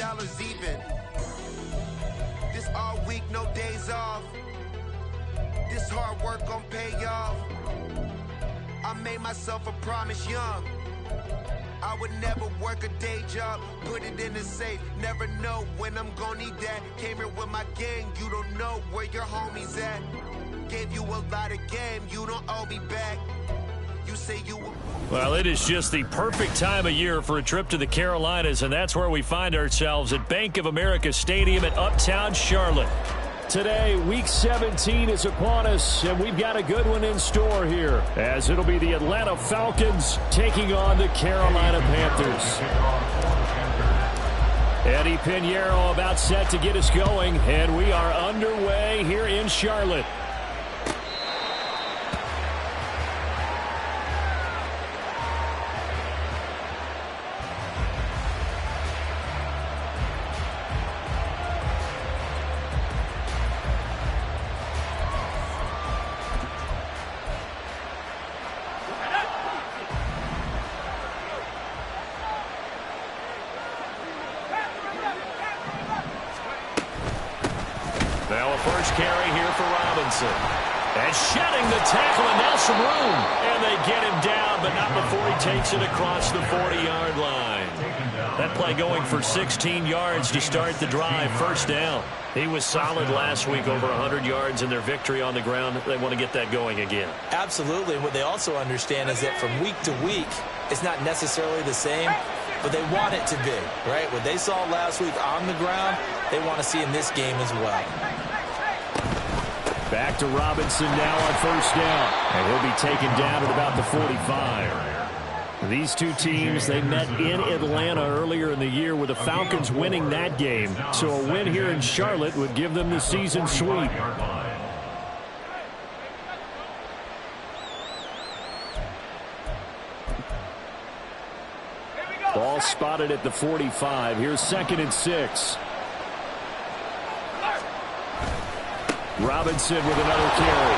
$10 even. This all week, no days off. This hard work gon' pay off. I made myself a promise young. I would never work a day job, put it in the safe. Never know when I'm gon' need that. Came here with my gang, you don't know where your homies at. Gave you a lot of game, you don't owe me back. You say you will. Well, it is just the perfect time of year for a trip to the Carolinas, and that's where we find ourselves at Bank of America Stadium in Uptown Charlotte. Today, Week 17 is upon us, and we've got a good one in store here, as it'll be the Atlanta Falcons taking on the Carolina Panthers. Eddie Pinheiro about set to get us going, and we are underway here in Charlotte. Now a first carry here for Robinson. And shedding the tackle, and now some room. And they get him down, but not before he takes it across the 40-yard line. That play going for 16 yards to start the drive. First down. He was solid last week, over 100 yards in their victory on the ground. They want to get that going again. Absolutely. And what they also understand is that from week to week, it's not necessarily the same, but they want it to be, right? What they saw last week on the ground, they want to see in this game as well. Back to Robinson now on first down. And he'll be taken down at about the 45. These two teams, they met in Atlanta earlier in the year with the Falcons winning that game. So a win here in Charlotte would give them the season sweep. Ball spotted at the 45. Here's 2nd and 6. Robinson with another carry.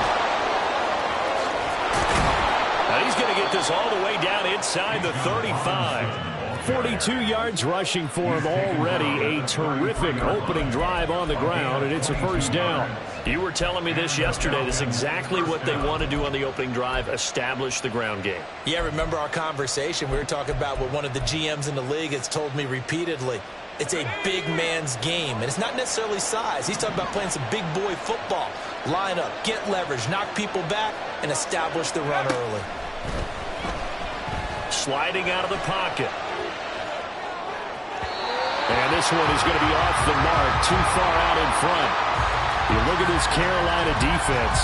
Now he's going to get this all the way down inside the 35. 42 yards rushing for him already. A terrific opening drive on the ground, and it's a first down. You were telling me this yesterday. This is exactly what they want to do on the opening drive, establish the ground game. Yeah, remember our conversation? We were talking about what one of the GMs in the league has told me repeatedly. It's a big man's game, and it's not necessarily size. He's talking about playing some big boy football. Line up, get leverage, knock people back, and establish the run early. Sliding out of the pocket. And this one is going to be off the mark, too far out in front. You look at this Carolina defense.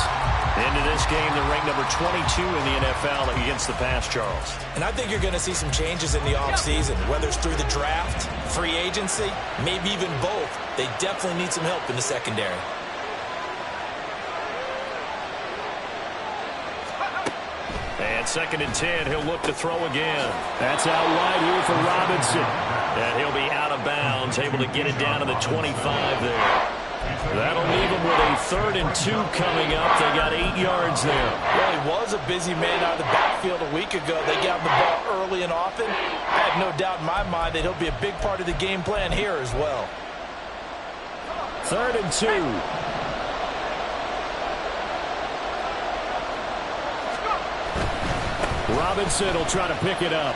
Into this game, they're ranked number 22 in the NFL against the pass, Charles. And I think you're going to see some changes in the offseason, whether it's through the draft, free agency, maybe even both. They definitely need some help in the secondary. And 2nd and 10, he'll look to throw again. That's out wide here for Robinson. And he'll be out of bounds, able to get it down to the 25 there. That'll leave them with a 3rd and 2 coming up. They got 8 yards there. Well, he was a busy man out of the backfield a week ago. They got him the ball early and often. I have no doubt in my mind that he'll be a big part of the game plan here as well. 3rd and 2. Robinson will try to pick it up.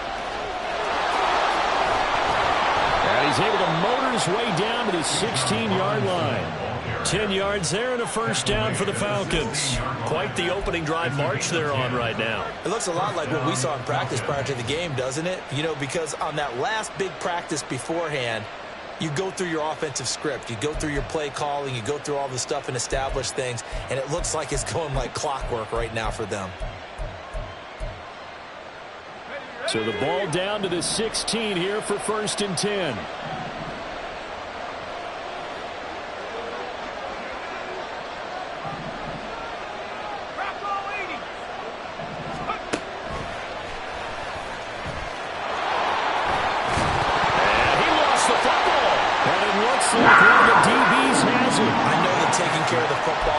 And he's able to motor his way down to the 16-yard line. 10 yards there and a first down for the Falcons. Quite the opening drive march they're on right now. It looks a lot like what we saw in practice prior to the game, doesn't it? You know, because on that last big practice beforehand, you go through your offensive script. You go through your play calling. You go through all the stuff and establish things. And it looks like it's going like clockwork right now for them. So the ball down to the 16 here for 1st and 10.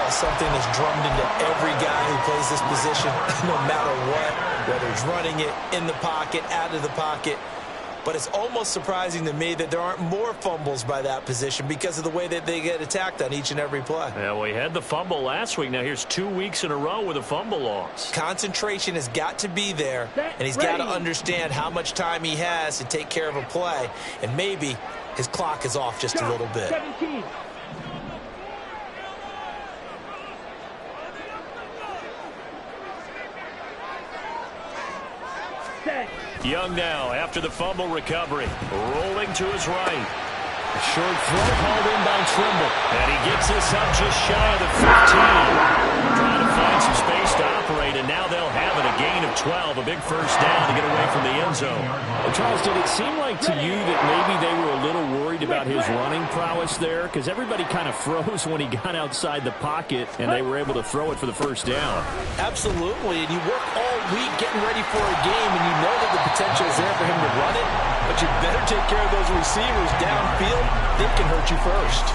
Something that's drummed into every guy who plays this position, no matter what, whether it's running it, in the pocket, out of the pocket. but it's almost surprising to me that there aren't more fumbles by that position because of the way that they get attacked on each and every play. Yeah, we had the fumble last week. Now here's 2 weeks in a row with a fumble loss. Concentration has got to be there, and he's got to understand how much time he has to take care of a play, and maybe his clock is off just a little bit. 17. Young now after the fumble recovery. Rolling to his right. A short throw called in by Trimble. And he gets this up just shy of the 15. Trying to find some space to operate, and now they'll have it. A gain of 12. A big first down to get away from the end zone. Well, Charles, did it seem like to you that maybe they were a little worried about his running prowess there? Because everybody kind of froze when he got outside the pocket, and they were able to throw it for the first down. Absolutely, and you work all week getting ready for a game, and you know that the potential is there for him to run it, but you better take care of those receivers downfield. They can hurt you first.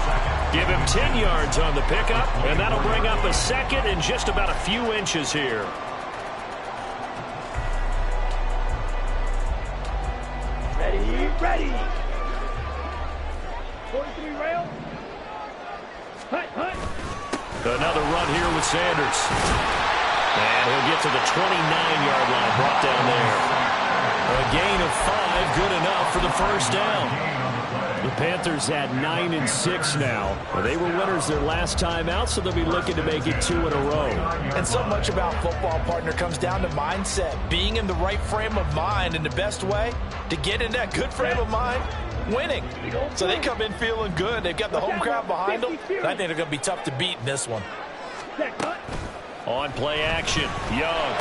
Give him 10 yards on the pickup, and that'll bring up a second and just about a few inches here. Ready. 43 rail. Hut. Another run here with Sanders. And he'll get to the 29-yard line, brought down there. A gain of 5, good enough for the first down. The Panthers at 9-6 now. Well, they were winners their last time out, so they'll be looking to make it 2 in a row. And so much about football, partner, comes down to mindset. Being in the right frame of mind, and the best way to get in that good frame of mind, winning. So they come in feeling good. They've got the home crowd behind them. And I think they're going to be tough to beat in this one. On play action, Young.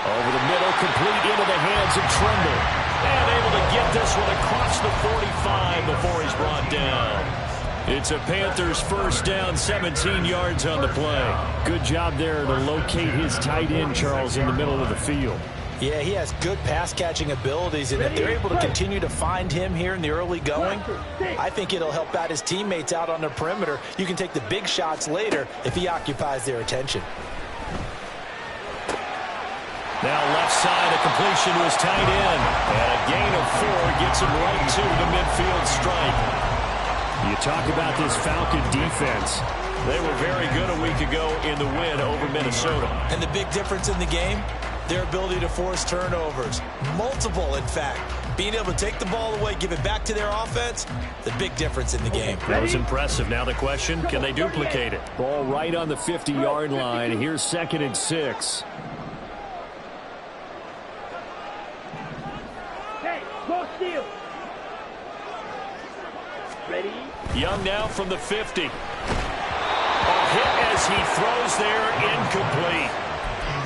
Over the middle, complete into the hands of Trimble. And able to get this one across the 45 before he's brought down. It's a Panthers first down, 17 yards on the play. Good job there to locate his tight end, Charles, in the middle of the field. Yeah, he has good pass-catching abilities, and if they're able to continue to find him here in the early going, I think it'll help out his teammates out on the perimeter. You can take the big shots later if he occupies their attention. Now left side, a completion to his tight end. And a gain of 4 gets him right to the midfield stripe. You talk about this Falcon defense. They were very good a week ago in the win over Minnesota. And the big difference in the game, their ability to force turnovers. Multiple, in fact. Being able to take the ball away, give it back to their offense, the big difference in the game. That was impressive. Now the question, can they duplicate it? Ball right on the 50-yard line. Here's 2nd and 6. Ready. Young now from the 50. A hit as he throws there, incomplete.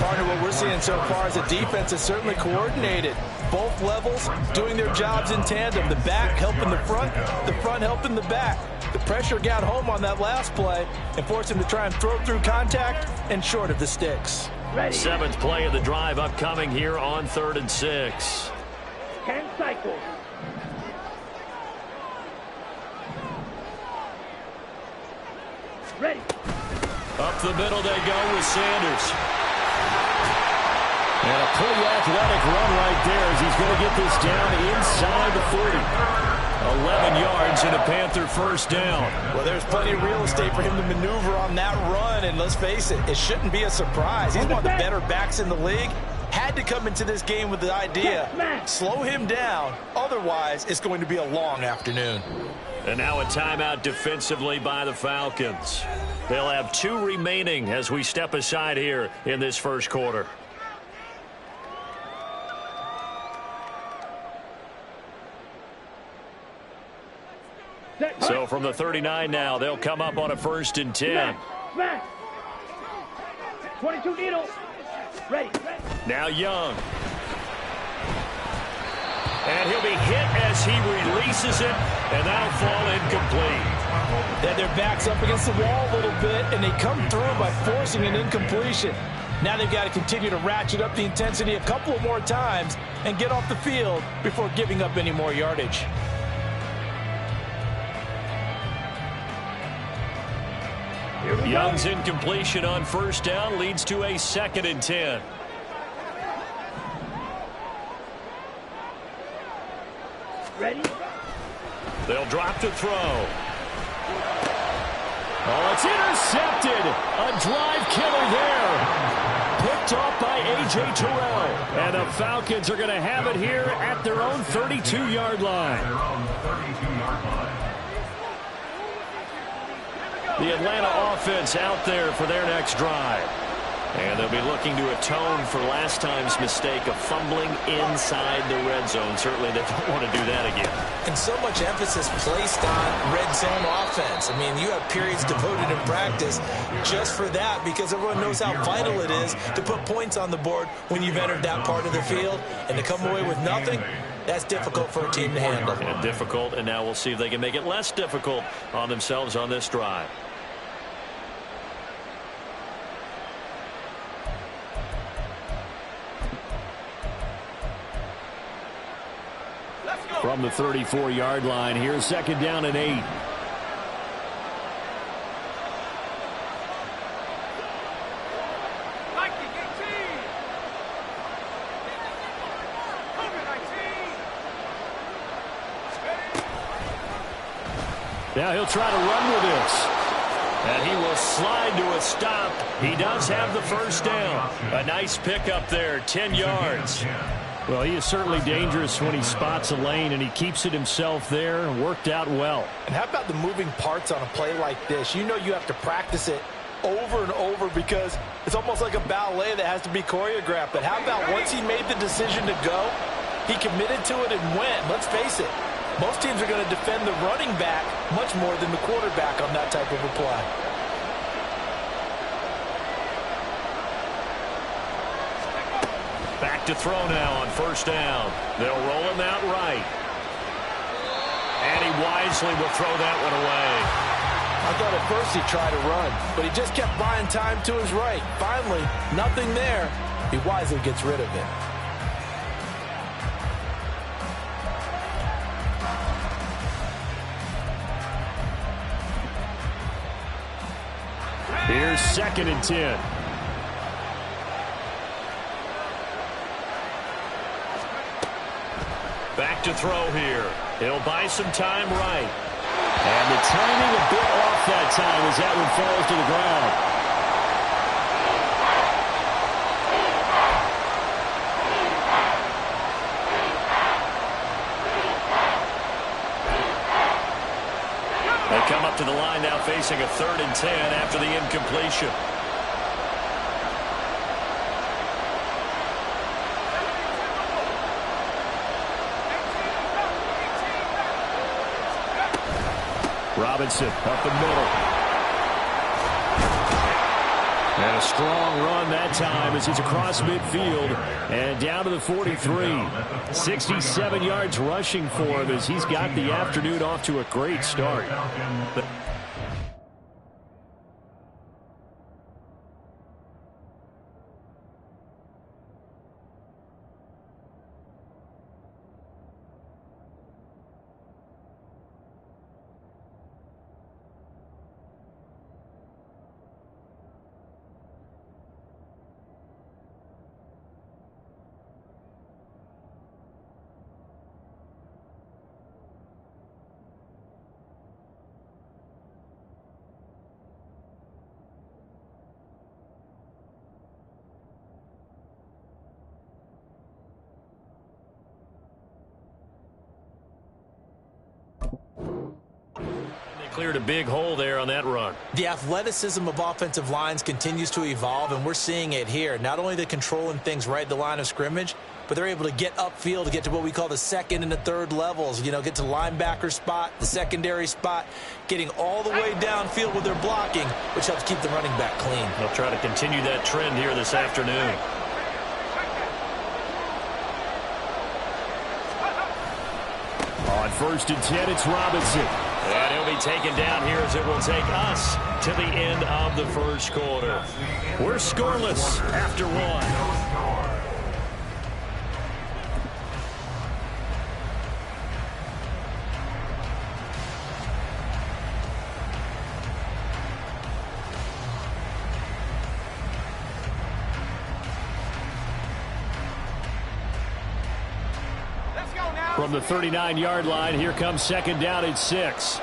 Partner, what we're seeing so far is the defense is certainly coordinated. Both levels doing their jobs in tandem. The back helping the front helping the back. The pressure got home on that last play and forced him to try and throw through contact and short of the sticks. Ready. 7th play of the drive upcoming here on 3rd and 6. 10 cycles. Ready. Up the middle they go with Sanders. And a pretty athletic run right there as he's going to get this down inside the 40. 11 yards and a Panther first down. Well, there's plenty of real estate for him to maneuver on that run, and let's face it, it shouldn't be a surprise. He's one of the better backs in the league. Had to come into this game with the idea, slow him down, otherwise it's going to be a long afternoon. And now a timeout defensively by the Falcons. They'll have 2 remaining as we step aside here in this first quarter. So from the 39 now, they'll come up on a 1st and 10. Smash. 22 needle. Ready. Now Young. And he'll be hit as he releases it, and that'll fall incomplete. Then their back's up against the wall a little bit, and they come through by forcing an incompletion. Now they've got to continue to ratchet up the intensity a couple of more times and get off the field before giving up any more yardage. Young's incompletion on 1st down leads to a 2nd and 10. They'll drop to throw. Oh, it's intercepted. A drive killer there. Picked off by A.J. Terrell. And the Falcons are going to have it here at their own 32-yard line. The Atlanta offense out there for their next drive. And they'll be looking to atone for last time's mistake of fumbling inside the red zone. Certainly they don't want to do that again. And so much emphasis placed on red zone offense. I mean, you have periods devoted in practice just for that because everyone knows how vital it is to put points on the board when you've entered that part of the field. And to come away with nothing, that's difficult for a team to handle. And difficult, and now we'll see if they can make it less difficult on themselves on this drive. From the 34-yard line, here's second down and 8. Now he'll try to run with this. And he will slide to a stop. He does have the first down. A nice pickup there, 10 yards. Well, he is certainly dangerous when he spots a lane, and he keeps it himself there and worked out well. And how about the moving parts on a play like this? You know you have to practice it over and over because it's almost like a ballet that has to be choreographed. But how about once he made the decision to go, he committed to it and went. Let's face it, most teams are going to defend the running back much more than the quarterback on that type of a play. Back to throw now on first down. They'll roll him out right. And he wisely will throw that one away. I thought at first he tried to run, but he just kept buying time to his right. Finally, nothing there. He wisely gets rid of it. Here's second and 10. Back to throw here. He'll buy some time right. And the timing a bit off that time as that one falls to the ground. They come up to the line now facing a 3rd and 10 after the incompletion. Robinson up the middle. And a strong run that time as he's across midfield and down to the 43. 67 yards rushing for him as he's got the afternoon off to a great start. Cleared a big hole there on that run. The athleticism of offensive lines continues to evolve, and we're seeing it here. Not only are they controlling things right at the line of scrimmage, but they're able to get upfield to get to what we call the 2nd and the 3rd levels. You know, get to the linebacker spot, the secondary spot, getting all the way downfield with their blocking, which helps keep the running back clean. They'll try to continue that trend here this afternoon. On 1st and 10, it's Robinson. And he'll be taken down here as it will take us to the end of the first quarter. We're scoreless after one. Let's go now. From the 39-yard line, here comes second down at 6.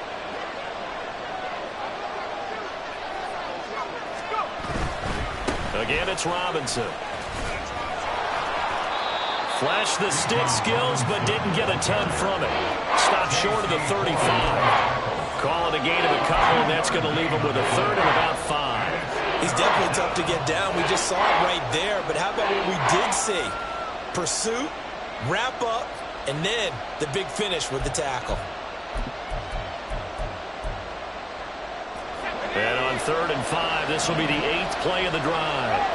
Again, it's Robinson. Flashed the stick skills, but didn't get a ton from it. Stopped short of the 35. Call it a gain of a couple, and that's going to leave him with a third and about 5. He's definitely tough to get down. We just saw it right there. But how about what we did see? Pursuit, wrap up, and then the big finish with the tackle. And on 3rd and 5, this will be the 8th play of the drive.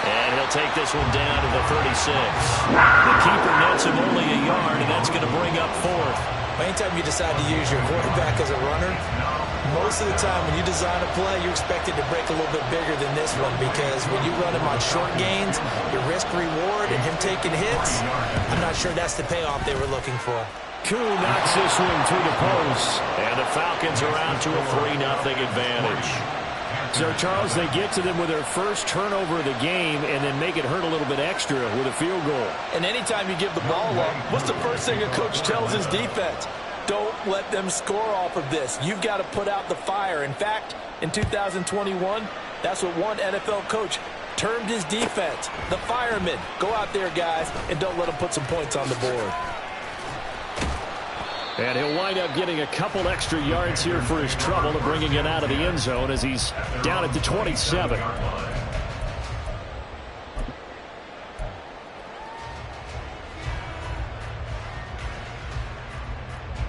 And he'll take this one down to the 36. The keeper nets him only a yard, and that's going to bring up 4th. Anytime you decide to use your quarterback as a runner, most of the time when you design a play, you're expected to break a little bit bigger than this one, because when you run him on short gains, your risk-reward and him taking hits, I'm not sure that's the payoff they were looking for. Koo knocks this one through the post, and the Falcons are out to a 3-0 advantage. So, Charles, they get to them with their first turnover of the game and then make it hurt a little bit extra with a field goal. And anytime you give the ball up, what's the first thing a coach tells his defense? Don't let them score off of this. You've got to put out the fire. In fact, in 2021, that's what one NFL coach termed his defense, the firemen. Go out there, guys, and don't let them put some points on the board. And he'll wind up getting a couple extra yards here for his trouble to bringing it out of the end zone as he's down at the 27.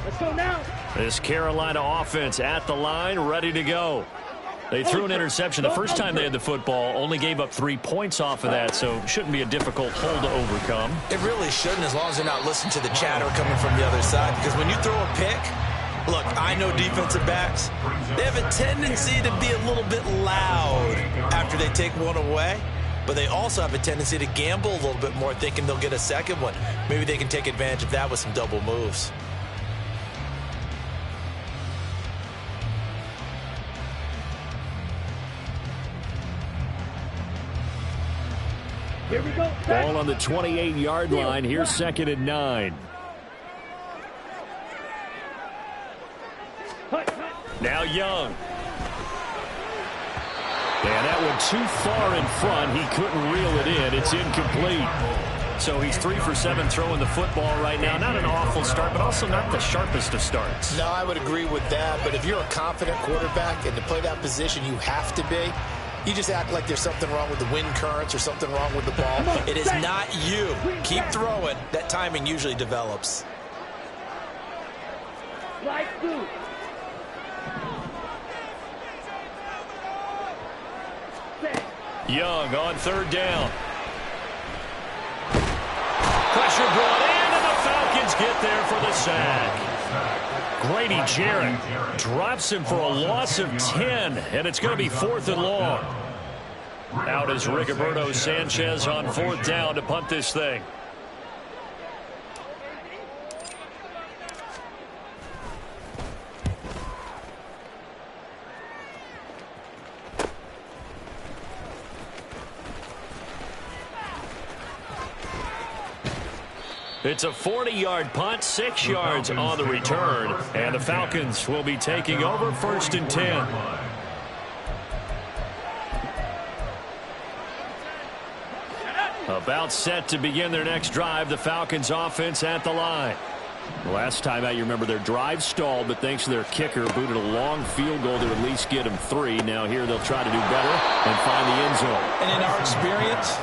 Let's go now. This Carolina offense at the line, ready to go. They threw an interception the first time they had the football, only gave up 3 points off of that, so shouldn't be a difficult hole to overcome. It really shouldn't, as long as they're not listening to the chatter coming from the other side, because when you throw a pick, look, I know defensive backs, they have a tendency to be a little bit loud after they take one away, but they also have a tendency to gamble a little bit more, thinking they'll get a second one. Maybe they can take advantage of that with some double moves. Here we go. Ball on the 28-yard line. Here's 2nd and 9. Now Young. And that one too far in front. He couldn't reel it in. It's incomplete. So he's 3 for 7 throwing the football right now. Not an awful start, but also not the sharpest of starts. No, I would agree with that. But if you're a confident quarterback and to play that position, you have to be. You just act like there's something wrong with the wind currents or something wrong with the ball. It is not you. Keep throwing. That timing usually develops. Slide through. Young on 3rd down. Pressure brought in, and the Falcons get there for the sack. Grady Jarrett drops him for a loss of 10, and it's going to be 4th and long. Out is Rigoberto Sanchez on 4th down to punt this thing. It's a 40-yard punt, 6 yards on the return, and the Falcons will be taking over 1st and 10. About set to begin their next drive, the Falcons offense at the line. Last time out, you remember their drive stalled, but thanks to their kicker, booted a long field goal to at least get them 3. Now here they'll try to do better and find the end zone. And in our experience,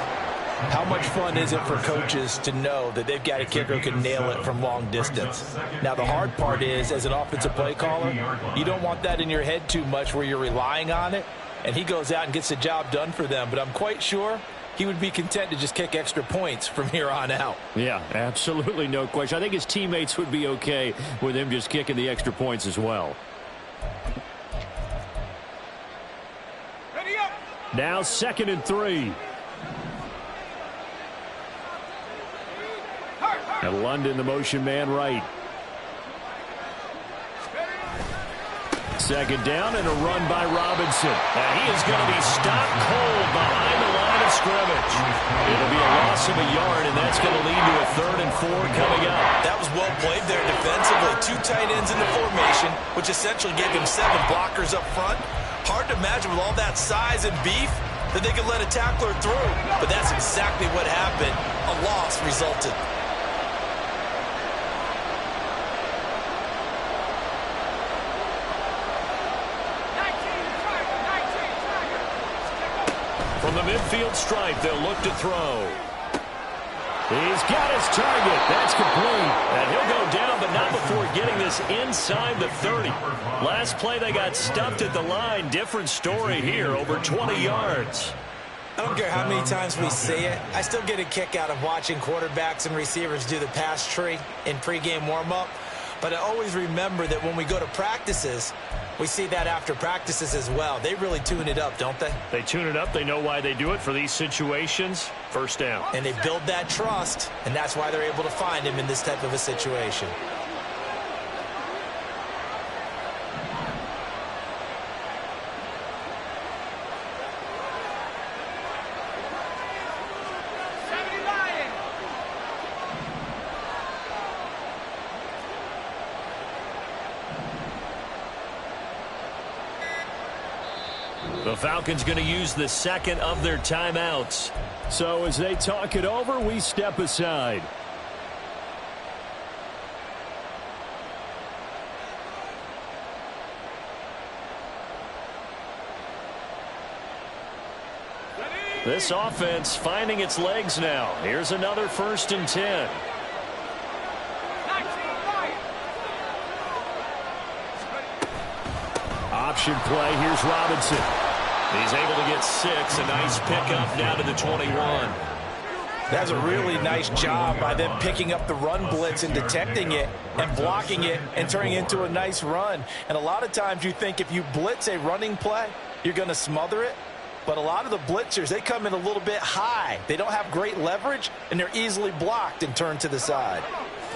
how much fun is it for coaches to know that they've got a kicker who can nail it from long distance? Now, the hard part is, as an offensive play caller, you don't want that in your head too much where you're relying on it, and he goes out and gets the job done for them. But I'm quite sure he would be content to just kick extra points from here on out. Yeah, absolutely no question. I think his teammates would be okay with him just kicking the extra points as well. Now 2nd and 3. And London, the motion man right. 2nd down and a run by Robinson. And he is going to be stopped cold behind the line of scrimmage. It'll be a loss of a yard, and that's going to lead to a 3rd and 4 coming up. That was well played there defensively. 2 tight ends in the formation, which essentially gave him 7 blockers up front. Hard to imagine with all that size and beef that they could let a tackler through. But that's exactly what happened. A loss resulted. From the midfield stripe, they'll look to throw. He's got his target. That's complete. And he'll go down, but not before getting this inside the 30. Last play, they got stuffed at the line. Different story here, over 20 yards. I don't care how many times we see it. I still get a kick out of watching quarterbacks and receivers do the pass tree in pregame warm-up. But I always remember that when we go to practices, we see that after practices as well. They really tune it up, don't they? They tune it up. They know why they do it for these situations. First down. And they build that trust, and that's why they're able to find him in this type of a situation. The Falcons going to use the second of their timeouts. So as they talk it over, we step aside. This offense finding its legs now. Here's another 1st and 10. Option play. Here's Robinson. He's able to get 6. A nice pickup down to the 21. That's a really nice job by them picking up the run blitz and detecting it and blocking it and turning it into a nice run. And a lot of times you think if you blitz a running play, you're going to smother it. But a lot of the blitzers, they come in a little bit high. They don't have great leverage, and they're easily blocked and turned to the side.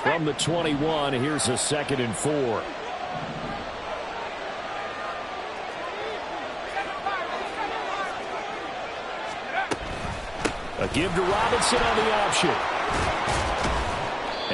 From the 21, here's a 2nd and 4. A give to Robinson on the option.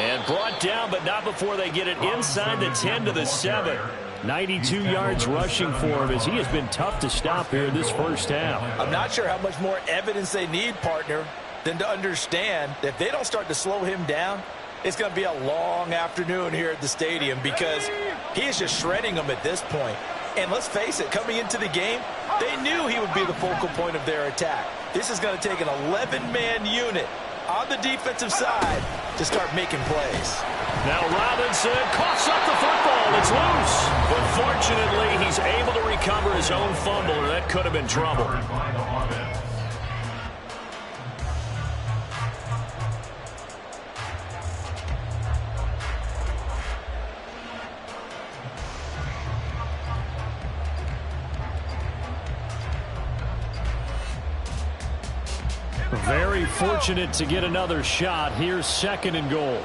And brought down, but not before they get it inside the 10 to the 7. 92 yards rushing for him as he has been tough to stop here in this first half. I'm not sure how much more evidence they need, partner, than to understand that if they don't start to slow him down, it's going to be a long afternoon here at the stadium because he is just shredding them at this point. And let's face it, coming into the game, they knew he would be the focal point of their attack. This is going to take an 11-man unit on the defensive side to start making plays. Now Robinson coughs up the football. It's loose. But fortunately, he's able to recover his own fumble, or that could have been trouble. Very fortunate to get another shot. Here's 2nd and goal.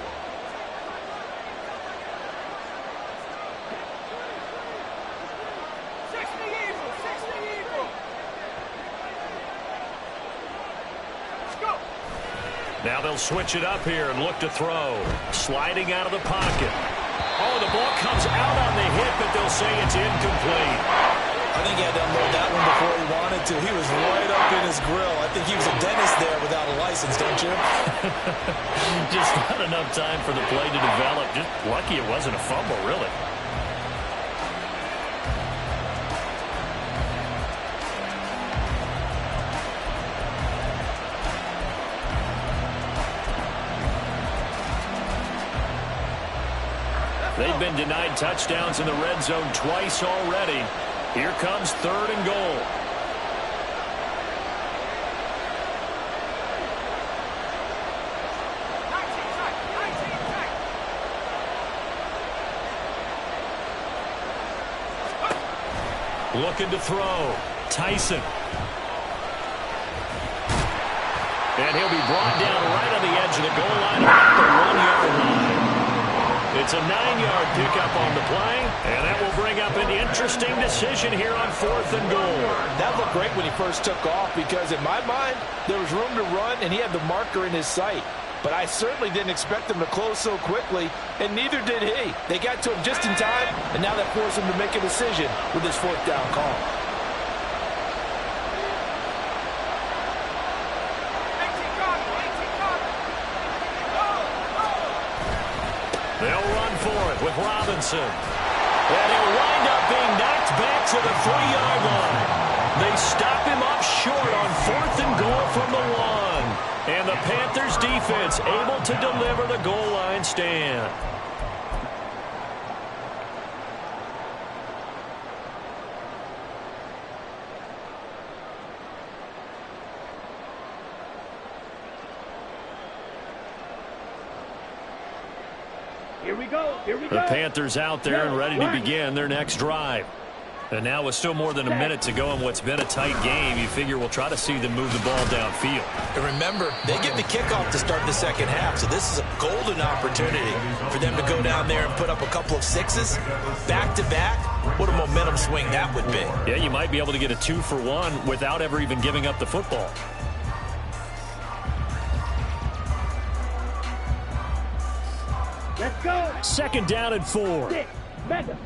Now they'll switch it up here and look to throw. Sliding out of the pocket. Oh, the ball comes out on the hit, but they'll say it's incomplete. I think he had to unload that one before he wanted to. He was right up in his grill. I think he was a dentist there without a license, don't you? Just not enough time for the play to develop. Just lucky it wasn't a fumble, really. They've been denied touchdowns in the red zone twice already. Here comes 3rd and goal. Looking to throw. Tyson. And he'll be brought down right on the edge of the goal line about the 1-yard line. It It's a 9-yard pickup on the play, and that will bring up an interesting decision here on 4th and goal. That looked great when he first took off because in my mind, there was room to run, and he had the marker in his sight. But I certainly didn't expect him to close so quickly, and neither did he. They got to him just in time, and now that forced him to make a decision with his 4th down call. They'll run for it with Robinson. And he'll wind up being knocked back to the 3-yard line. They stop him up short on 4th and goal from the 1. And the Panthers defense able to deliver the goal line stand. Here we go. Here we go. The Panthers out there and ready to begin their next drive. And now with still more than a minute to go in what's been a tight game, you figure we'll try to see them move the ball downfield. And remember, they get the kickoff to start the second half, so this is a golden opportunity for them to go down there and put up a couple of sixes back-to-back. What a momentum swing that would be. Yeah, you might be able to get a 2-for-1 without ever even giving up the football. Let's go. 2nd down and 4. 6. Mega.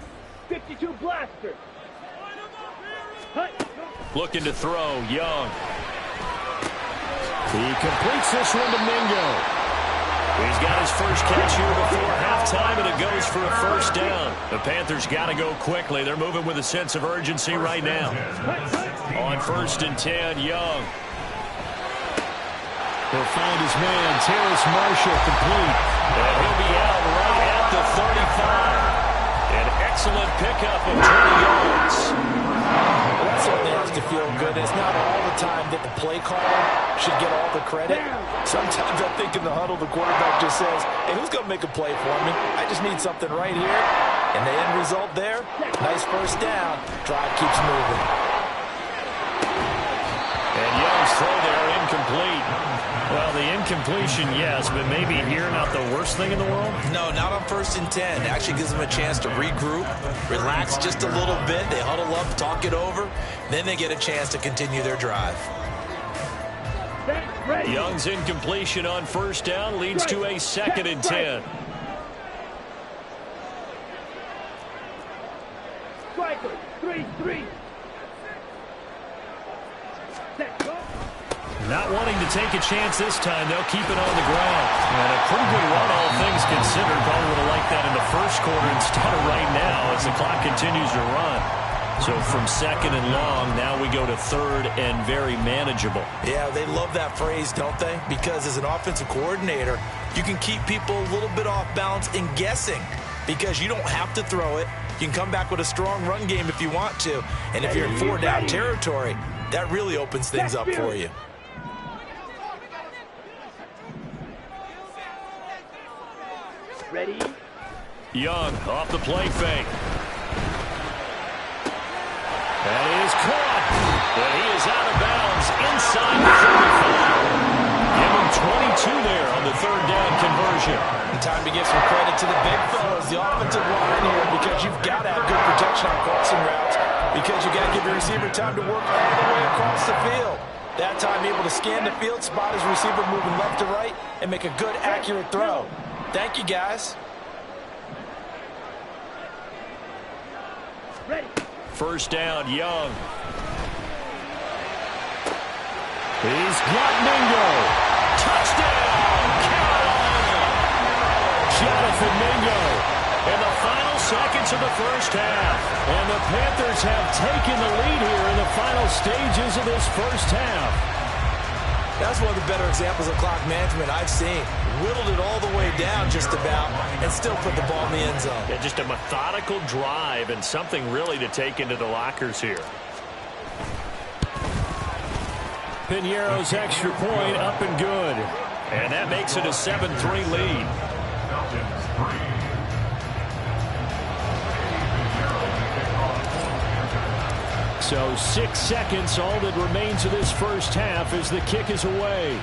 52 blaster. Looking to throw, Young. He completes this one to Mingo. He's got his first catch here before halftime, and it goes for a 1st down. The Panthers got to go quickly. They're moving with a sense of urgency right now. On 1st and 10, Young. He'll find his man, Terrace Marshall, complete. And he'll be out right at the 35. An excellent pickup of 20 yards. Well, that certainly has to feel good. It's not all the time that the play caller should get all the credit. Sometimes I think in the huddle, the quarterback just says, hey, who's going to make a play for me? I just need something right here. And the end result there, nice 1st down. Drive keeps moving. And Young's throw there incomplete. Well, the incompletion, yes, but maybe here not the worst thing in the world? No, not on 1st and 10. It actually gives them a chance to regroup, relax just a little bit. They huddle up, talk it over. Then they get a chance to continue their drive. Young's incompletion on 1st down leads to a 2nd and 10. Striker. 3-3. Not wanting to take a chance this time, they'll keep it on the ground. And a pretty good run, all things considered. Probably would have liked that in the 1st quarter instead of right now as the clock continues to run. So from 2nd and long, now we go to 3rd and very manageable. Yeah, they love that phrase, don't they? Because as an offensive coordinator, you can keep people a little bit off balance and guessing because you don't have to throw it. You can come back with a strong run game if you want to. And if you're in 4-down territory, that really opens things up for you. Ready? Young off the play fake. That is caught. But he is out of bounds inside the 35. Give him 22 there on the 3rd down conversion. And time to give some credit to the big fellas, the offensive line here, because you've got to have good protection on crossing routes because you got to give your receiver time to work all the way across the field. That time able to scan the field, spot his receiver moving left to right, and make a good, accurate throw. Thank you, guys. Ready. 1st down, Young. He's got Mingo. Touchdown, Carolina. Jonathan Mingo in the final seconds of the 1st half. And the Panthers have taken the lead here in the final stages of this 1st half. That's one of the better examples of clock management I've seen. Whittled it all the way down just about and still put the ball in the end zone. Yeah, just a methodical drive and something really to take into the lockers here. Piñeiro's extra point up and good. And that makes it a 7-3 lead. So 6 seconds, all that remains of this 1st half as the kick is away.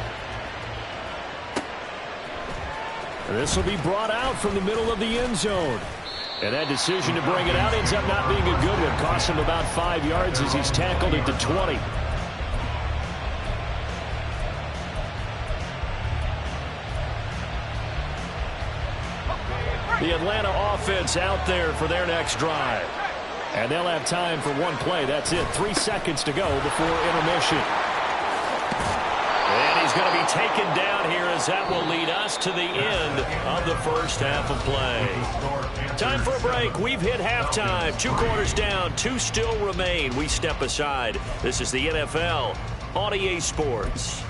This will be brought out from the middle of the end zone. And that decision to bring it out ends up not being a good one. Costs him about 5 yards as he's tackled at the 20. The Atlanta offense out there for their next drive. And they'll have time for one play. That's it. 3 seconds to go before intermission. And he's going to be taken down here as that will lead us to the end of the first half of play. Time for a break. We've hit halftime. 2 quarters down. 2 still remain. We step aside. This is the NFL on EA Sports.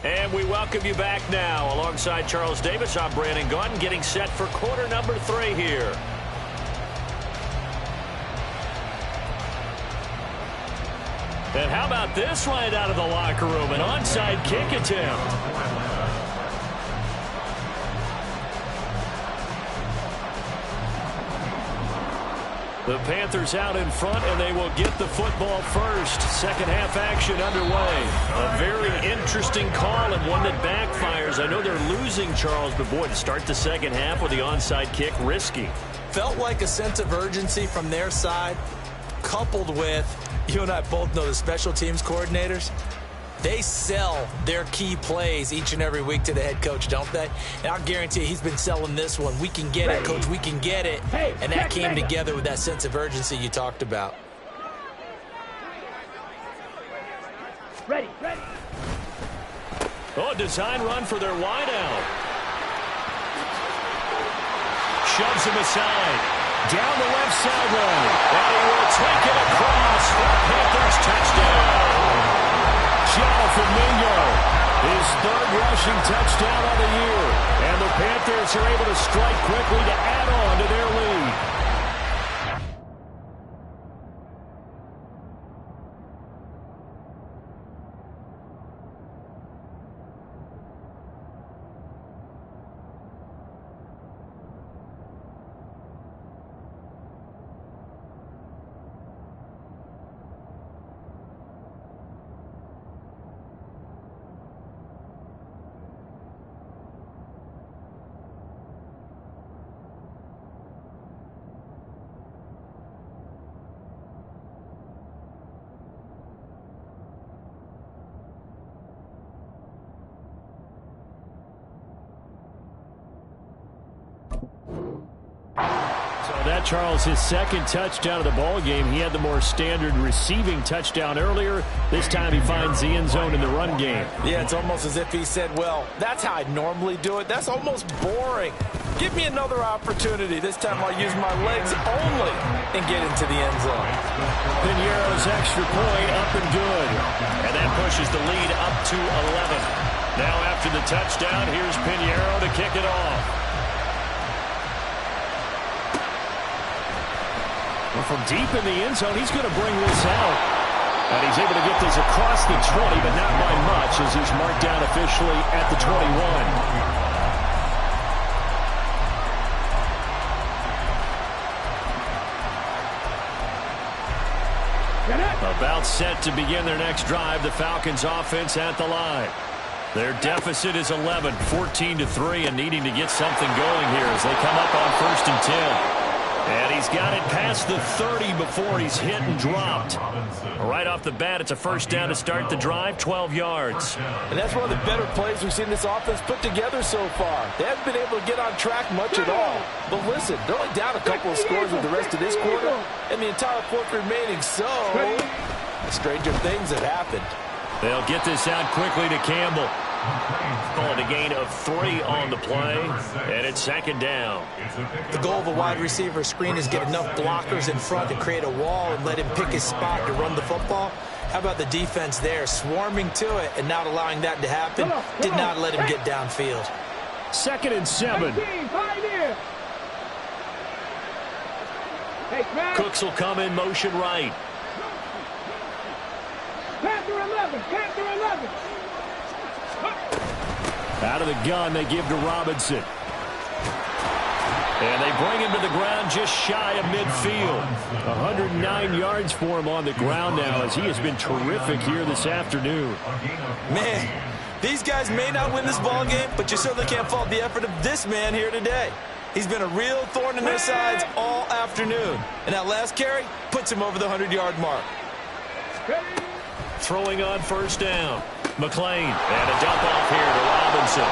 And we welcome you back now. Alongside Charles Davis, I'm Brandon Gaudin, getting set for quarter number 3 here. And how about this right out of the locker room? An onside kick attempt. The Panthers out in front, and they will get the football first. Second half action underway. A very interesting call and one that backfires. I know they're losing, Charles, but boy, to start the second half with the onside kick, risky. Felt like a sense of urgency from their side, coupled with, you and I both know the special teams coordinators, they sell their key plays each and every week to the head coach, don't they? And I'll guarantee he's been selling this one. We can get it, coach. We can get it. And that came together with that sense of urgency you talked about. Ready. Oh, design run for their wideout. Shoves him aside. Down the left sideline. And he will take it across for a Panthers touchdown. Jonathan Mingo, his 3rd rushing touchdown of the year. And the Panthers are able to strike quickly to add on to their lead. That, Charles, his 2nd touchdown of the ball game. He had the more standard receiving touchdown earlier. This time he finds the end zone in the run game. Yeah, it's almost as if he said, well, that's how I normally do it. That's almost boring. Give me another opportunity. This time I'll use my legs only and get into the end zone. Piñeiro's extra point up and good. And that pushes the lead up to 11. Now after the touchdown, here's Piñeiro to kick it off. Well, from deep in the end zone, he's going to bring this out. And he's able to get this across the 20, but not by much as he's marked down officially at the 21. About set to begin their next drive. The Falcons offense at the line. Their deficit is 11, 14-3, and needing to get something going here as they come up on 1st and 10. And he's got it past the 30 before he's hit and dropped. Right off the bat, it's a first down to start the drive, 12 yards. And that's one of the better plays we've seen this offense put together so far. They haven't been able to get on track much at all. But listen, they're only down a couple of scores with the rest of this quarter and the entire 4th remaining. So, stranger things have happened. They'll get this out quickly to Campbell. Called a gain of 3 on the play, and it's 2nd down. The goal of a wide receiver screen is get enough blockers in front to create a wall and let him pick his spot to run the football. How about the defense there, swarming to it and not allowing that to happen? Did not let him get downfield. 2nd and 7. Cooks will come in motion right. Panther 11. Out of the gun, they give to Robinson. And they bring him to the ground just shy of midfield. 109 yards for him on the ground now as he has been terrific here this afternoon. Man, these guys may not win this ball game, but you certainly can't fault the effort of this man here today. He's been a real thorn in their sides all afternoon. And that last carry puts him over the 100-yard mark. Throwing on first down. McLean. And a dump off here to Robinson.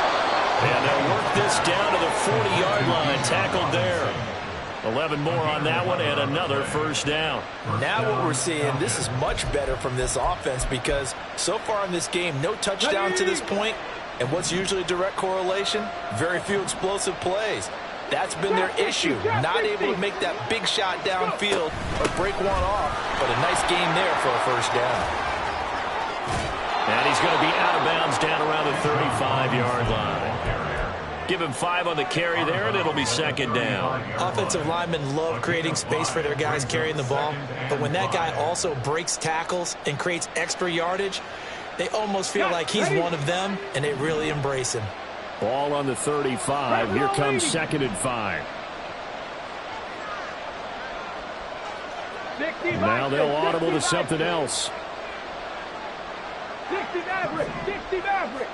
And they'll work this down to the 40-yard line. Tackled there. 11 more on that one and another first down. Now what we're seeing, this is much better from this offense because so far in this game, no touchdown to this point. And what's usually a direct correlation? Very few explosive plays. That's been their issue. Not able to make that big shot downfield or break one off. But a nice game there for a first down. And he's going to be out of bounds down around the 35-yard line. Give him 5 on the carry there, and it'll be second down. Offensive linemen love creating space for their guys carrying the ball. But when that guy also breaks tackles and creates extra yardage, they almost feel like he's one of them, and they really embrace him. Ball on the 35. Here comes 2nd and 5. Now they'll audible to something else. 60 Maverick. 60 Maverick.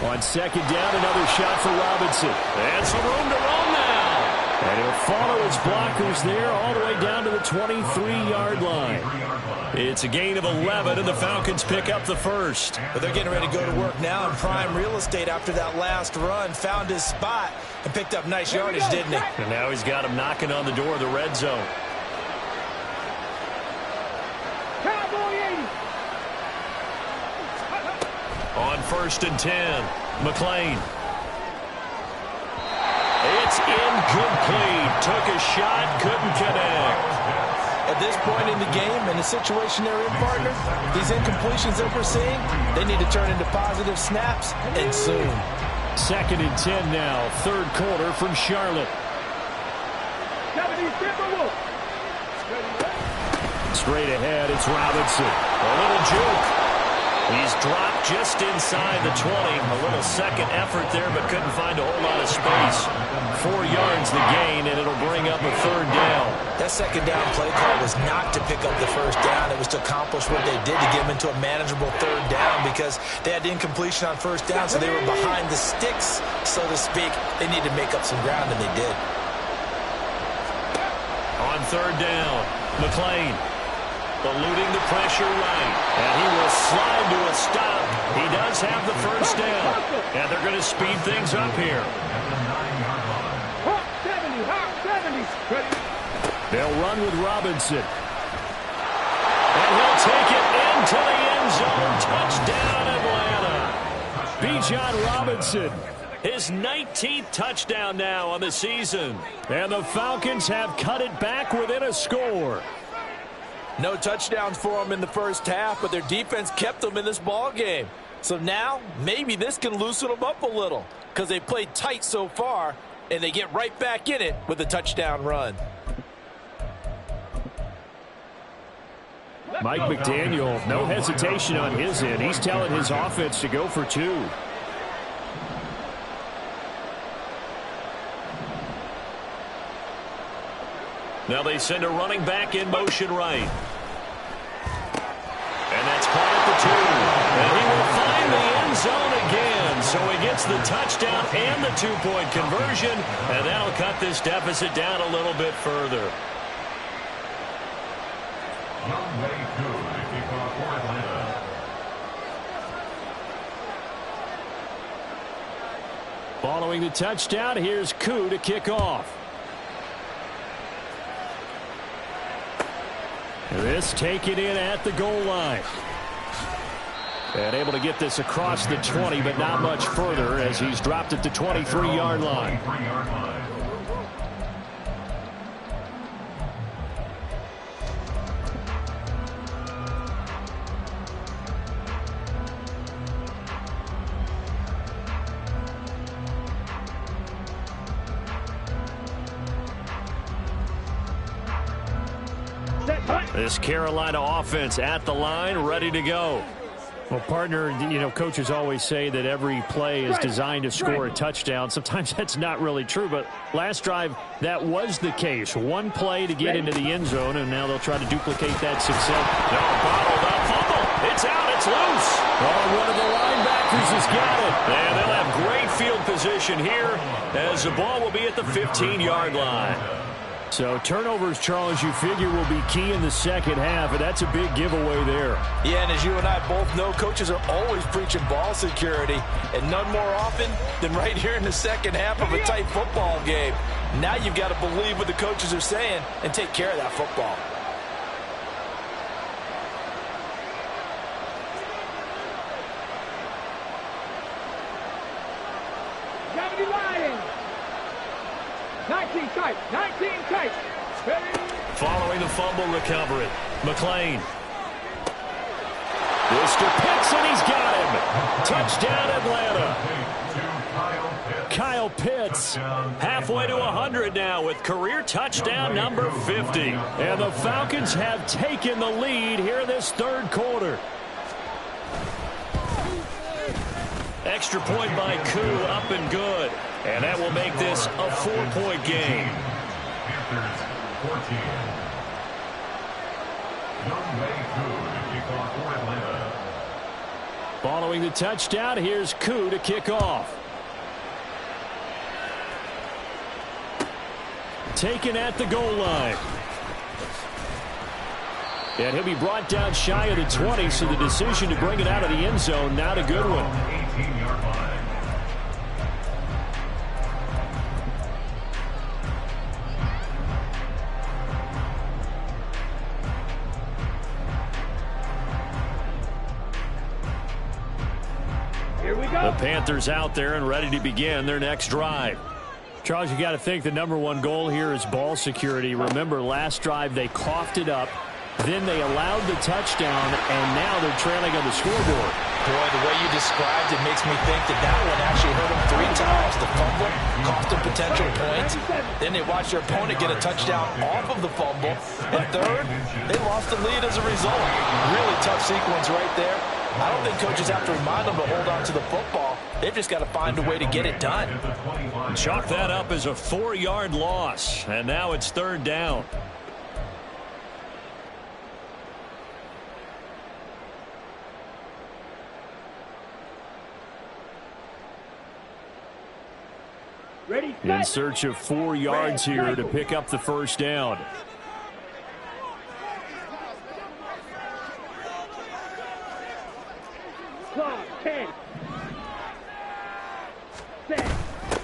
On second down, another shot for Robinson. And some room to roll now. And he'll follow his blockers there all the way down to the 23-yard line. It's a gain of 11, and the Falcons pick up the first. But they're getting ready to go to work now in prime real estate after that last run. Found his spot and picked up nice yardage, didn't he? And now he's got him knocking on the door of the red zone. On 1st and 10, McLean. It's incomplete. Took a shot, couldn't connect. At this point in the game, in the situation they're in, partner, these incompletions that we're seeing, they need to turn into positive snaps, and soon. 2nd and 10 now, 3rd quarter from Charlotte. Straight ahead, it's Robinson. A little juke. He's dropped just inside the 20. A little second effort there, but couldn't find a whole lot of space. 4 yards the gain, and it'll bring up a 3rd down. That second down play call was not to pick up the first down. It was to accomplish what they did to get them into a manageable 3rd down because they had the incompletion on first down, so they were behind the sticks, so to speak. They needed to make up some ground, and they did. On 3rd down, McLean. Eluding the pressure right. And he will slide to a stop. He does have the first down. And they're going to speed things up here. They'll run with Robinson. And he'll take it into the end zone. Touchdown, Atlanta. Bijan Robinson. His 19th touchdown now on the season. And the Falcons have cut it back within a score. No touchdowns for them in the first half, but their defense kept them in this ball game. So now, maybe this can loosen them up a little because they played tight so far, and they get right back in it with a touchdown run. Mike McDaniel, no hesitation on his end. He's telling his offense to go for 2. Now they send a running back in motion right. And that's caught at the 2. And he will find the end zone again. So he gets the touchdown and the 2-point conversion. And that'll cut this deficit down a little bit further. Following the touchdown, here's Koo to kick off. This taken in at the goal line. And able to get this across the 20, but not much further as he's dropped it to 23-yard line. This Carolina offense at the line, ready to go. Well, partner, you know, coaches always say that every play is designed to score a touchdown. Sometimes that's not really true, but last drive, that was the case. One play to get into the end zone, and now they'll try to duplicate that success. No, bottled up, fumble. It's out, it's loose. Oh, one of the linebackers has got it. And they'll have great field position here as the ball will be at the 15-yard line. So turnovers, Charles, you figure will be key in the second half, and that's a big giveaway there. Yeah, and as you and I both know, coaches are always preaching ball security, and none more often than right here in the second half of a tight football game. Now you've got to believe what the coaches are saying and take care of that football. Gravity Lions. 19 tight. 19 tight. Following the fumble recovery, McLean. This to Pitts, and he's got him. Touchdown, Atlanta. Kyle Pitts halfway to 100 now with career touchdown number 50. And the Falcons have taken the lead here in this third quarter. Extra point by Koo, up and good. And that will make this a 4-point game. Following the touchdown, here's Koo to kick off. Taken at the goal line. And he'll be brought down shy of the 20, so the decision to bring it out of the end zone, not a good one. Here we go. The Panthers out there and ready to begin their next drive. Charles, you got to think the #1 goal here is ball security. Remember, last drive they coughed it up. Then they allowed the touchdown, and now they're trailing on the scoreboard. Boy, the way you described it makes me think that one actually hurt them 3 times. The fumble cost them potential points. Then they watched their opponent get a touchdown off of the fumble. And third, they lost the lead as a result. Really tough sequence right there. I don't think coaches have to remind them to hold on to the football. They've just got to find a way to get it done. Chalk that up as a 4-yard loss. And now it's 3rd down. Ready, In search of 4 yards here to pick up the first down. Clock, 10. Set.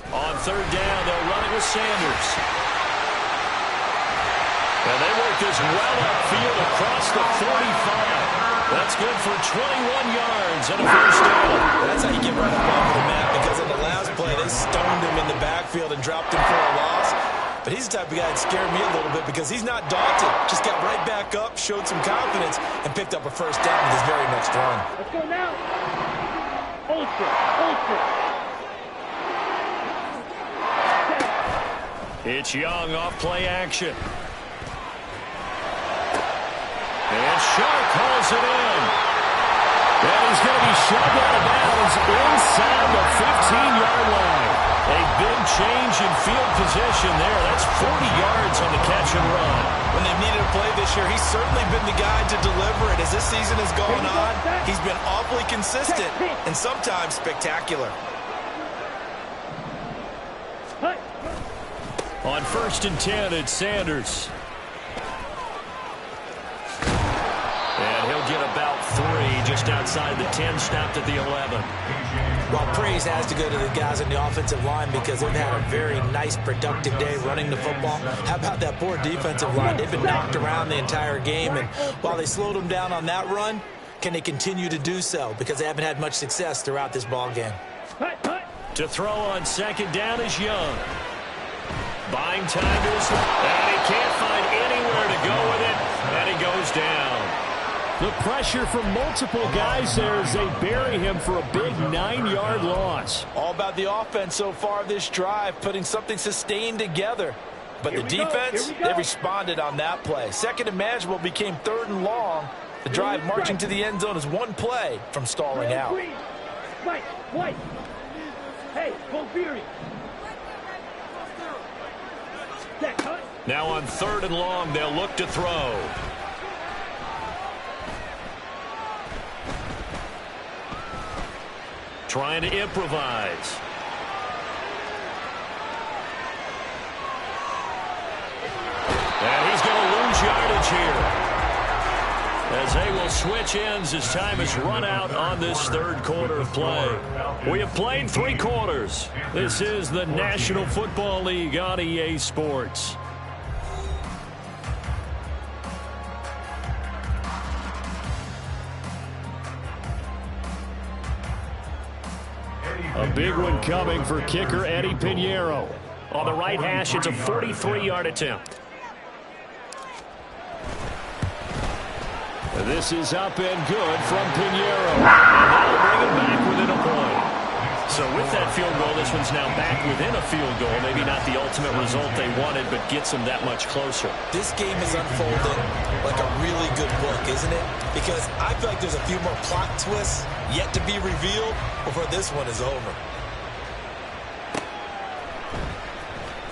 On 3rd down, they'll run it with Sanders. And they work this well upfield across the 45. That's good for 21 yards and a first down. That's how you get right up off the mat, because in the last play, they stoned him in the backfield and dropped him for a loss. But he's the type of guy that scared me a little bit because he's not daunted. Just got right back up, showed some confidence, and picked up a first down with his very next run. Let's go now. Ultra, ultra. It's Young off play action. And Sharp calls it in. And he's going to be shoved out of bounds inside the 15-yard line. A big change in field position there. That's 40 yards on the catch and run. When they've needed a play this year, he's certainly been the guy to deliver it. As this season has gone on, he's been awfully consistent and sometimes spectacular. On 1st and 10, it's Sanders. And he'll get about 3 just outside the 10, snapped at the 11. Well, praise has to go to the guys on the offensive line because they've had a very nice, productive day running the football. How about that poor defensive line? They've been knocked around the entire game, and while they slowed them down on that run, can they continue to do so? Because they haven't had much success throughout this ball game. To throw on 2nd down is Young. Buying time to his left, and he can't find anywhere to go with it, and he goes down. The pressure from multiple guys there as they bury him for a big 9-yard loss. All about the offense so far this drive, putting something sustained together. But the defense, they responded on that play. 2nd and manageable became 3rd and long, The drive marching to the end zone is one play from stalling out. White. Hey, go Fury. Now on 3rd and long, they'll look to throw. Trying to improvise. And he's going to lose yardage here, as they will switch ends as time has run out on this 3rd quarter of play. We have played 3 quarters. This is the National Football League on EA Sports. A big one coming for kicker Eddie Pinheiro. On the right hash, it's a 43-yard attempt. This is up and good from Pinheiro. And that'll bring him back within a point. So with that field goal, this one's now back within a field goal. Maybe not the ultimate result they wanted, but gets them that much closer. This game is unfolding like a really good book, isn't it? Because I feel like there's a few more plot twists yet to be revealed before this one is over.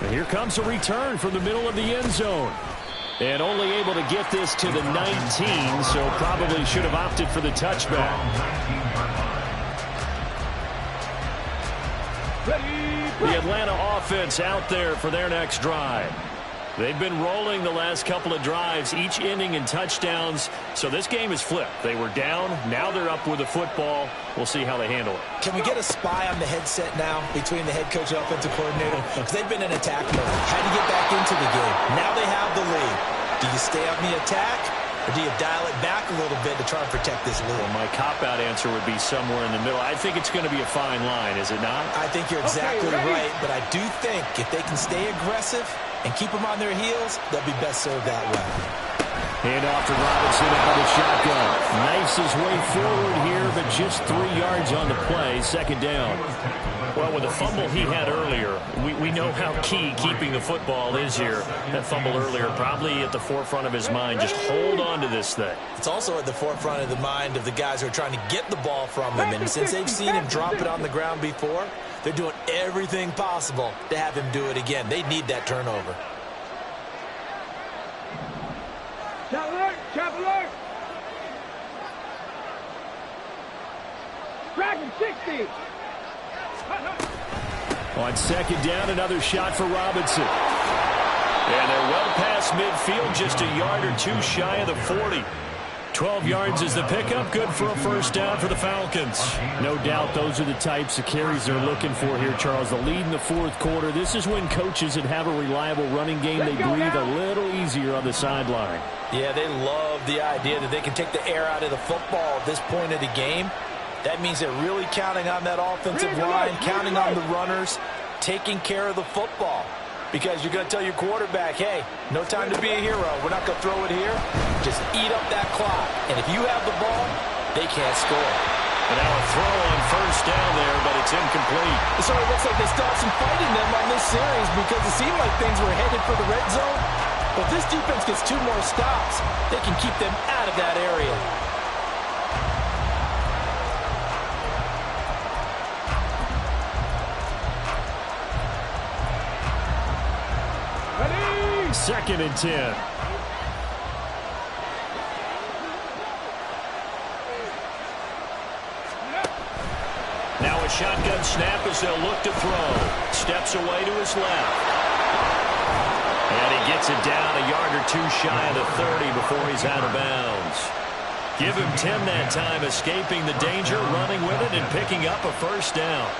And here comes a return from the middle of the end zone. And only able to get this to the 19, so probably should have opted for the touchback. The Atlanta offense out there for their next drive. They've been rolling the last couple of drives, each ending in touchdowns. So this game is flipped. They were down. Now they're up with the football. We'll see how they handle it. Can we get a spy on the headset now between the head coach and offensive coordinator? Because they've been in attack mode. Had to get back into the game. Now they have the lead. Do you stay on the attack, or do you dial it back a little bit to try and protect this lead? Well, my cop-out answer would be somewhere in the middle. I think it's going to be a fine line, is it not? I think you're exactly right, but I do think if they can stay aggressive and keep them on their heels, they'll be best served that way. Hand off to Robinson out of the shotgun. Knifes his way forward here, but just 3 yards on the play. 2nd down. Well, with the fumble he had earlier, we know how key keeping the football is here. That fumble earlier probably at the forefront of his mind. Just hold on to this thing. It's also at the forefront of the mind of the guys who are trying to get the ball from him. And since they've seen him drop it on the ground before, they're doing everything possible to have him do it again. They need that turnover. Trap alert! Dragon 60! On 2nd down, another shot for Robinson. And they're well past midfield, just a yard or 2 shy of the 40. 12 yards is the pickup. Good for a 1st down for the Falcons. No doubt those are the types of carries they're looking for here, Charles. The lead in the 4th quarter. This is when coaches that have a reliable running game, they breathe a little easier on the sideline. Yeah, they love the idea that they can take the air out of the football at this point of the game. That means they're really counting on that offensive line, counting on the runners, taking care of the football. Because you're going to tell your quarterback, hey, no time to be a hero. We're not going to throw it here. Just eat up that clock. And if you have the ball, they can't score. And now a throw on 1st down there, but it's incomplete. So it looks like they still have some fight in them on this series because it seemed like things were headed for the red zone. But if this defense gets 2 more stops, they can keep them out of that area. Ready? 2nd and 10. Now a shotgun snap as they'll look to throw. Steps away to his left. And he gets it down a yard or 2 shy of the 30 before he's out of bounds. Give him 10 that time, escaping the danger, running with it, and picking up a 1st down.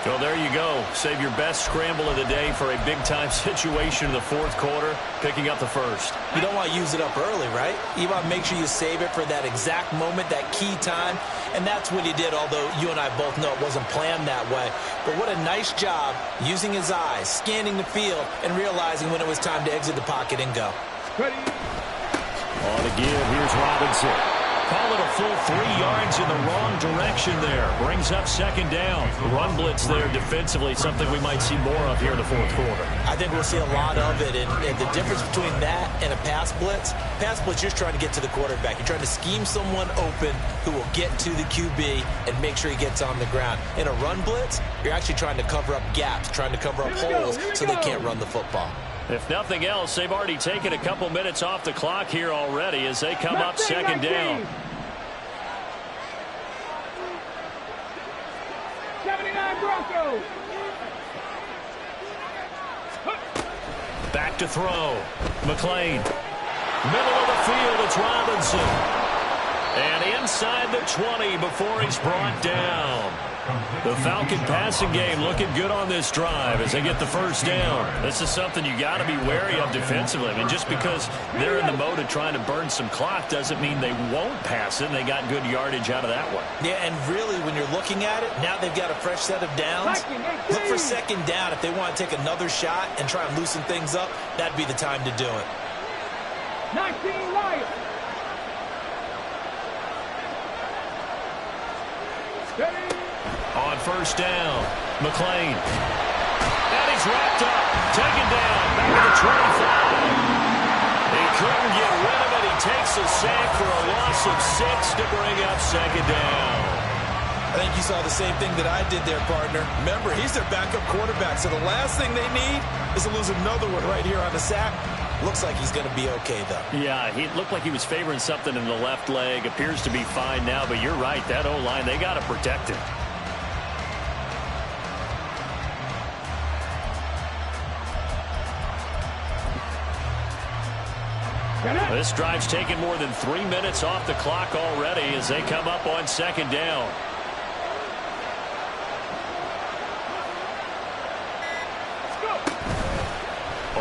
Well, there you go. Save your best scramble of the day for a big-time situation in the 4th quarter, picking up the 1st. You don't want to use it up early, right? You want to make sure you save it for that exact moment, that key time. And that's what he did, although you and I both know it wasn't planned that way. But what a nice job using his eyes, scanning the field, and realizing when it was time to exit the pocket and go. Ready? On the give, here's Robinson. Call it a full 3 yards in the wrong direction there. Brings up second down. Run blitz there defensively, something we might see more of here in the fourth quarter. I think we'll see a lot of it. And the difference between that and a pass blitz, you're trying to get to the quarterback. You're trying to scheme someone open who will get to the QB and make sure he gets on the ground. In a run blitz, you're actually trying to cover up gaps, trying to cover up holes so they can't run the football. If nothing else, they've already taken a couple minutes off the clock here already as they come up second down. 79 Broncos. Back to throw. McLean. Middle of the field, it's Robinson. And inside the 20 before he's brought down. The Falcon passing game looking good on this drive as they get the first down. This is something you got to be wary of defensively. I mean, just because they're in the mode of trying to burn some clock doesn't mean they won't pass it, and they got good yardage out of that one. Yeah, and really, when you're looking at it, now they've got a fresh set of downs. Look for second down. If they want to take another shot and try and loosen things up, that'd be the time to do it. 19 Lions. On first down, McLean. And he's wrapped up, taken down, back to the 25. He couldn't get rid of it. He takes a sack for a loss of 6 to bring up second down. I think you saw the same thing that I did there, partner. Remember, he's their backup quarterback, so the last thing they need is to lose another one right here on the sack. Looks like he's going to be okay, though. Yeah, he looked like he was favoring something in the left leg. Appears to be fine now, but you're right. That O-line, they got to protect him. This drive's taken more than 3 minutes off the clock already as they come up on second down.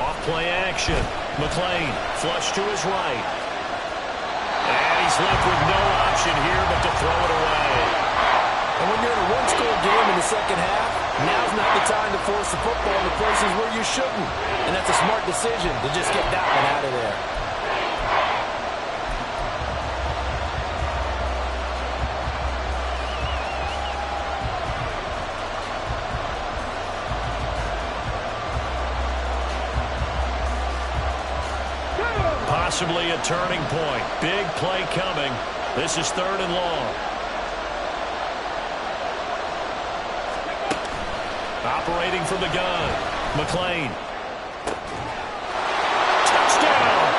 Off play action. McLean flush to his right. And he's left with no option here but to throw it away. And when you're in a one-score game in the second half, now's not the time to force the football in the places where you shouldn't. And that's a smart decision to just get that one out of there. Possibly a turning point. Big play coming. This is 3rd and long. Operating from the gun. McLean. Touchdown!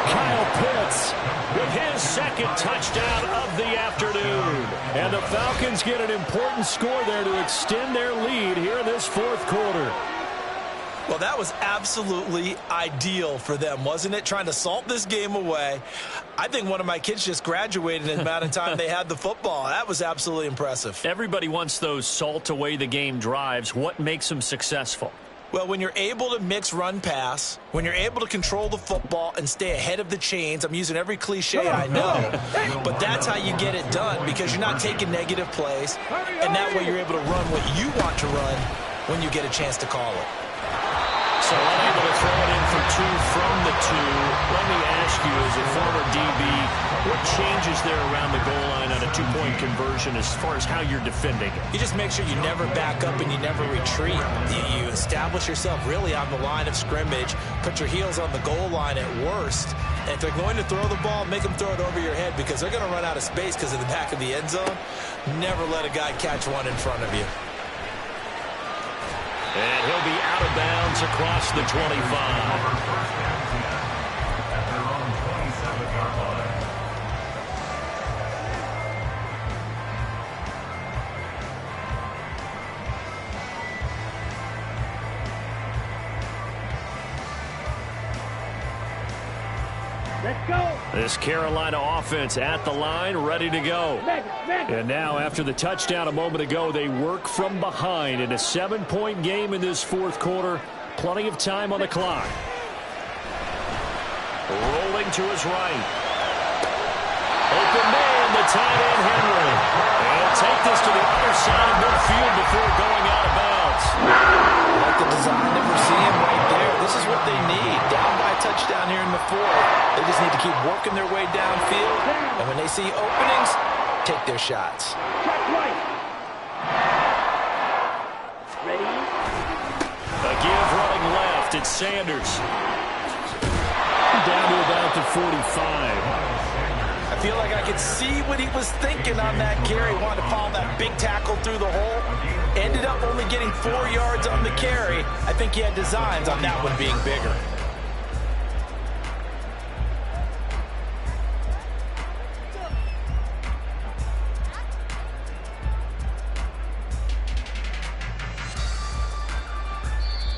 Kyle Pitts with his second touchdown of the afternoon. And the Falcons get an important score there to extend their lead here in this fourth quarter. Well, that was absolutely ideal for them, wasn't it? Trying to salt this game away. I think one of my kids just graduated in the amount of time they had the football. That was absolutely impressive. Everybody wants those salt away the game drives. What makes them successful? Well, when you're able to mix run-pass, when you're able to control the football and stay ahead of the chains, I'm using every cliche I know, but that's how you get it done because you're not taking negative plays, and that way you're able to run what you want to run when you get a chance to call it. So unable to throw it in for 2 from the 2. Let me ask you, as a former DB, what changes there around the goal line on a 2-point conversion as far as how you're defending it? You just make sure you never back up and you never retreat. You establish yourself really on the line of scrimmage, put your heels on the goal line at worst, and if they're going to throw the ball, make them throw it over your head because they're going to run out of space because of the back of the end zone. Never let a guy catch one in front of you. And he'll be out of bounds across the 25. Let's go. This Carolina offense at the line, ready to go. And now, after the touchdown a moment ago, they work from behind in a 7-point game in this fourth quarter. Plenty of time on the clock. Rolling to his right. Open man, the tight end, Henry. And take this to the other side of midfield before going out of bounds. Like the design that we're seeing right there. This is what they need. Down by a touchdown here in the fourth. They just just need to keep working their way downfield, and when they see openings, take their shots. Check right. Ready? A give running left. It's Sanders. Down to about the 45. I feel like I could see what he was thinking on that carry. Wanted to follow that big tackle through the hole. Ended up only getting 4 yards on the carry. I think he had designs on that one being bigger.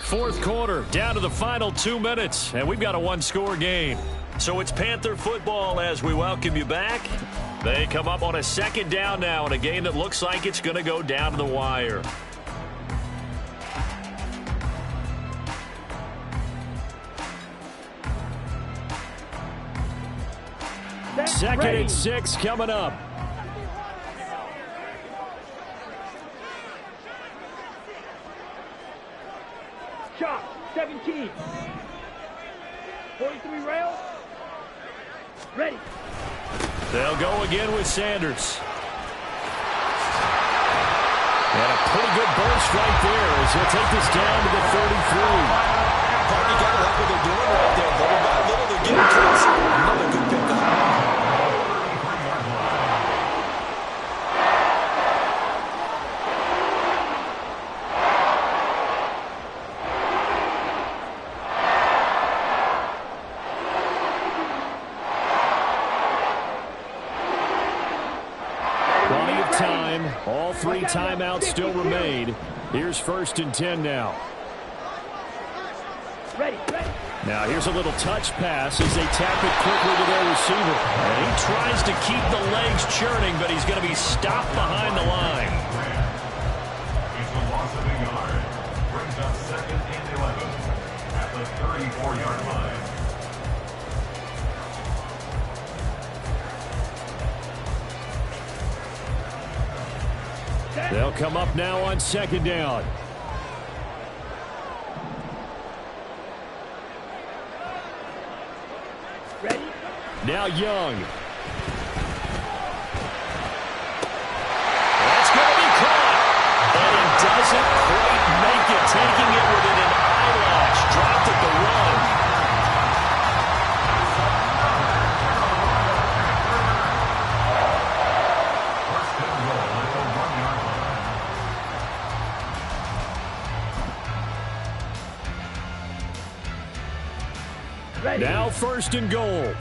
Fourth quarter, down to the final 2 minutes, and we've got a one-score game. So it's Panther football as we welcome you back. They come up on a second down now in a game that looks like it's going to go down to the wire. Second and 6 coming up. Shot. 17. 43 rail. Ready. They'll go again with Sanders. And a pretty good burst right there as he'll take this down to the 33. Party got to like what they're doing right there. Little by little, they're getting close. Another good pickup. Plenty of time. All 3 timeouts still remain. Here's 1st and 10 now. Ready. Now here's a little touch pass as they tap it quickly to their receiver. And he tries to keep the legs churning, but he's going to be stopped behind the line. It's a loss of a yard. Brings up 2nd and 11 at the 34-yard line. They'll come up now on 2nd down. Ready. Now Young. That's going to be caught. And he doesn't quite make it, taking it within an eyelash. Dropped at the run. Ready. Now 1st and goal.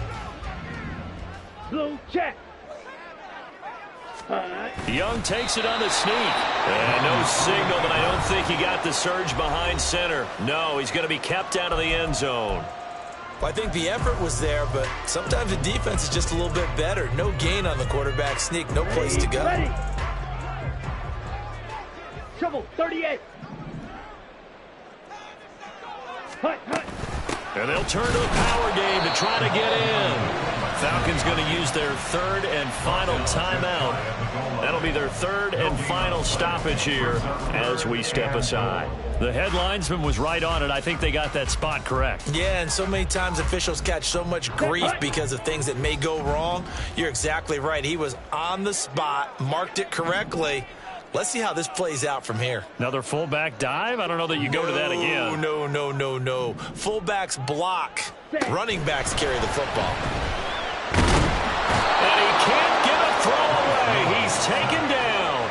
Blue check. Young takes it on the sneak. And no signal, but I don't think he got the surge behind center. No, he's going to be kept out of the end zone. Well, I think the effort was there, but sometimes the defense is just a little bit better. No gain on the quarterback sneak. No place to go. Ready. Shovel. 38. Hut. And they'll turn to a power game to try to get in. Falcons going to use their 3rd and final timeout. That'll be their 3rd and final stoppage here as we step aside. The headlinesman was right on it. I think they got that spot correct. Yeah, and so many times officials catch so much grief because of things that may go wrong. You're exactly right. He was on the spot, marked it correctly. Let's see how this plays out from here. Another fullback dive? I don't know that you go to that again. No. Fullbacks block. Running backs carry the football. And he can't get a throw away. He's taken down.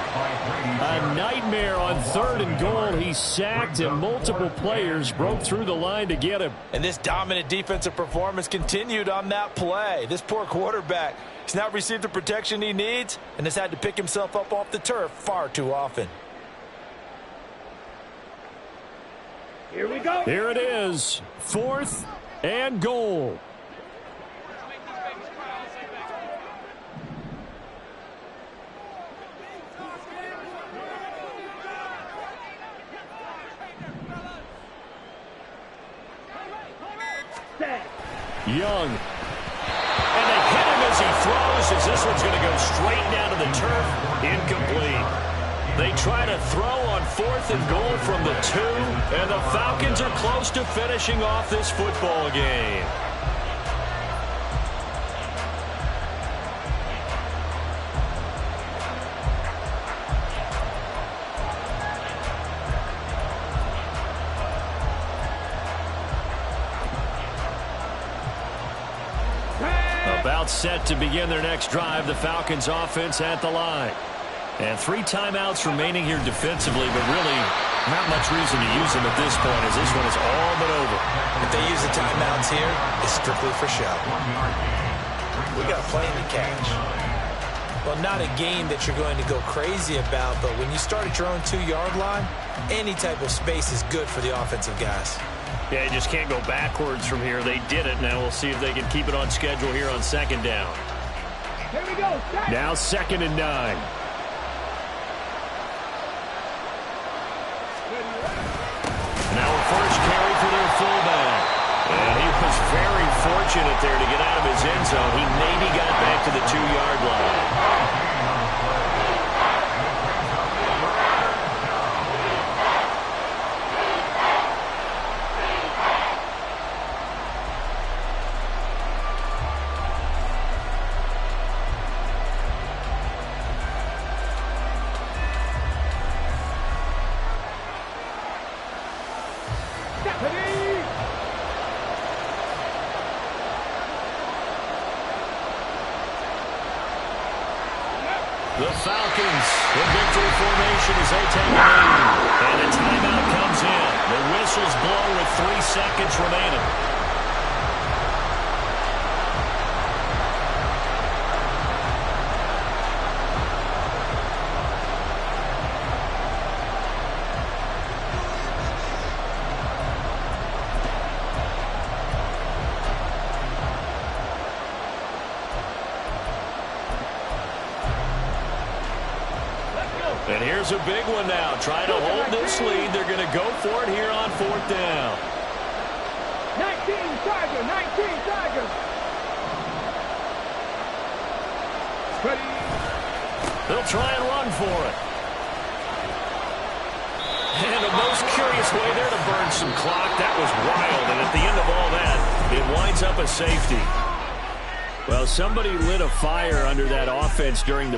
A nightmare on 3rd and goal. He sacked and multiple players broke through the line to get him. And this dominant defensive performance continued on that play. This poor quarterback, he's not received the protection he needs and has had to pick himself up off the turf far too often. Here we go. Here it is. 4th and goal. Young. And they hit him as he throws, as this one's going to go straight down to the turf. Incomplete. They try to throw on 4th and goal from the 2, and the Falcons are close to finishing off this football game. About set to begin their next drive, the Falcons offense at the line. And 3 timeouts remaining here defensively, but really not much reason to use them at this point as this one is all but over. If they use the timeouts here, it's strictly for show. We got plenty to catch. Well, not a game that you're going to go crazy about, but when you start at your own 2-yard line, any type of space is good for the offensive guys. Yeah, you just can't go backwards from here. They did it. Now we'll see if they can keep it on schedule here on 2nd down. Here we go. Now 2nd and 9. Now a first carry for their fullback. And he was very fortunate there to get out of his end zone. He maybe got back to the 2-yard line. The Falcons in victory formation as they take a lead. And a timeout comes in. The whistles blow with 3 seconds remaining. And here's a big one now. Trying to hold this lead. They're going to go for it here on 4th down. 19 Tigers, 19 Tigers. Ready. They'll try and run for it. And a most curious way there to burn some clock. That was wild. And at the end of all that, it winds up a safety. Well, somebody lit a fire under that offense during the break.